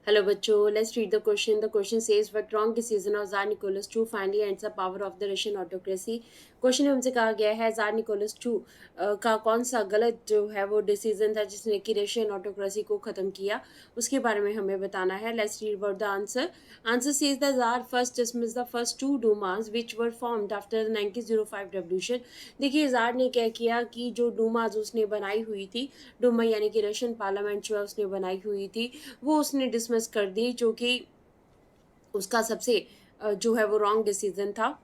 Hello बच्चों, let's read the question. The question says what wrong decision of Tsar Nicholas II finally ends the power of the Russian autocracy. Question में हमसे कहा गया है ज़ार Nicholas to का कौन सा गलत जो है वो डिसीजन था जिसने कि रशियन ऑटोक्रेसी को ख़त्म किया, उसके बारे में हमें बताना है. Let's read about the answer. Answer says the tsar first dismiss the first two Dumas which were formed after the 1905 revolution. देखिए ज़ार ने क्या किया कि जो डूमास उसने बनाई हुई थी, डूमा यानी कि रशियन पार्लियामेंट जो है उसने बनाई हुई थी, वो उसने डिसमिस कर दी, जो कि उसका सबसे जो है वो रॉन्ग डिसीजन था.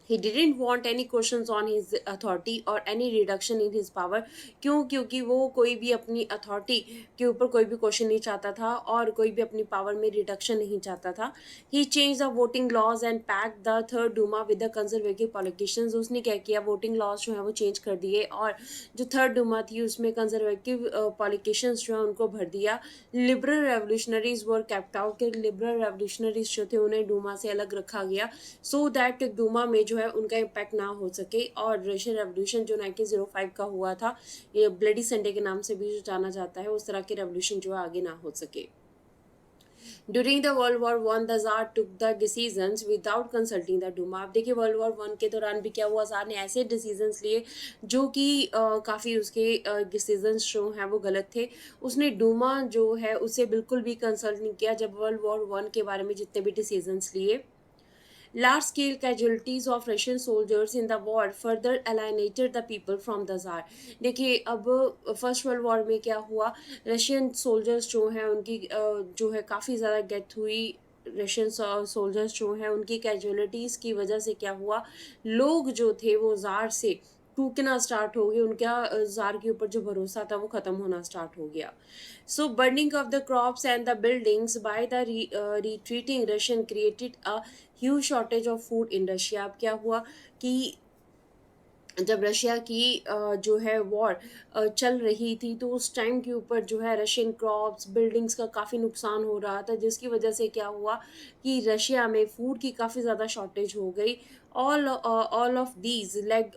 He didn't want any questions on his authority or any reduction in his power. क्यों? क्योंकि वो कोई भी अपनी अथॉरिटी के ऊपर कोई भी क्वेश्चन नहीं चाहता था और कोई भी अपनी पावर में रिडक्शन नहीं चाहता था. He changed the voting laws and packed the third Duma with the conservative politicians. उसने क्या किया, वोटिंग लॉज जो है वो चेंज कर दिए और जो थर्ड डूमा थी उसमें कंजर्वेटिव पॉलिटिशियंस जो है उनको भर दिया. लिबरल रेवोल्यूशनरीज वर केप्ट आउट के लिबरल रेवोल्यूशनरीज जो थे उन्हें डूमा से अलग रखा गया, सो दैट डूमा में जो है उनका इम्पैक्ट ना हो सके. और रशियन रेवोल्यूशन जो 1905 का हुआ था, ये ब्लडी संडे के नाम से भी जो जाना जाता है, उस तरह के रेवोल्यूशन जो है आगे ना हो सके. During the world war one the tsar took the decisions without consulting the Duma. आप देखिए वर्ल्ड वॉर वन के दौरान भी क्या हुआ, जार ने ऐसे डिसीजंस लिए जो कि काफ़ी उसके डिसीजंस जो हैं वो गलत थे. उसने डूमा जो है उससे बिल्कुल भी कंसल्ट नहीं किया जब वर्ल्ड वॉर वन के बारे में जितने भी डिसीजंस लिए. Large scale casualties of Russian soldiers in the war further alienated the people from the Tsar. देखिए अब फर्स्ट वर्ल्ड वॉर में क्या हुआ, रशियन सोल्जर्स जो हैं उनकी जो है काफ़ी ज़्यादा डेथ हुई. रशियन सोल्जर्स जो हैं उनकी कैजुअलिटीज़ की वजह से क्या हुआ, लोग जो थे वो ज़ार से टूटना स्टार्ट हो गए. उनका ज़ार के ऊपर जो भरोसा था वो ख़त्म होना स्टार्ट हो गया. So burning of the crops and the buildings by the retreating Russian created a huge shortage of food in Russia. अब क्या हुआ कि जब रशिया की जो है वॉर चल रही थी तो उस टाइम के ऊपर जो है रशियन क्रॉप्स बिल्डिंग्स का काफ़ी नुकसान हो रहा था, जिसकी वजह से क्या हुआ कि रशिया में फूड की काफ़ी ज़्यादा शॉर्टेज हो गई. All of these led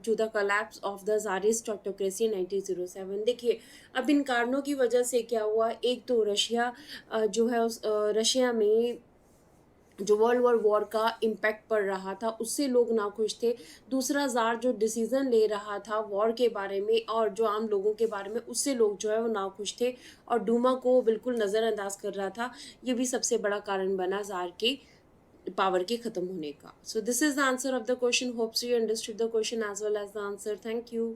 to the collapse of the tsarist autocracy 1907. देखिए अब इन कारणों की वजह से क्या हुआ, एक तो रशिया जो है उस रशिया में जो वर्ल्ड वॉर वॉर का इम्पैक्ट पड़ रहा था उससे लोग नाखुश थे. दूसरा ज़ार जो डिसीज़न ले रहा था वॉर के बारे में और जो आम लोगों के बारे में, उससे लोग जो है वो नाखुश थे और डूमा को बिल्कुल नज़रअंदाज कर रहा था. ये भी सबसे बड़ा कारण बना ज़ार के पावर के ख़त्म होने का. So this is the answer of the question. Hopes you understood the question as well as the answer. Thank you.